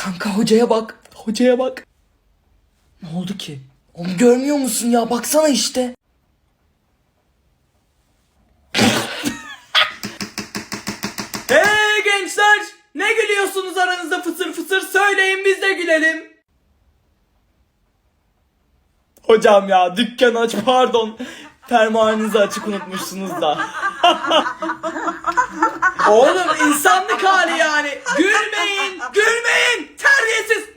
Kanka hocaya bak. Hocaya bak. Ne oldu ki? Onu görmüyor musun ya? Baksana işte. Hey gençler! Ne gülüyorsunuz aranızda fısır fısır? Söyleyin biz de gülelim. Hocam ya dükkan aç pardon. Fermuarınızı açık unutmuşsunuz da. Oğlum insanlık hali yani. Gülmeyin, gülmeyin. Terbiyesiz.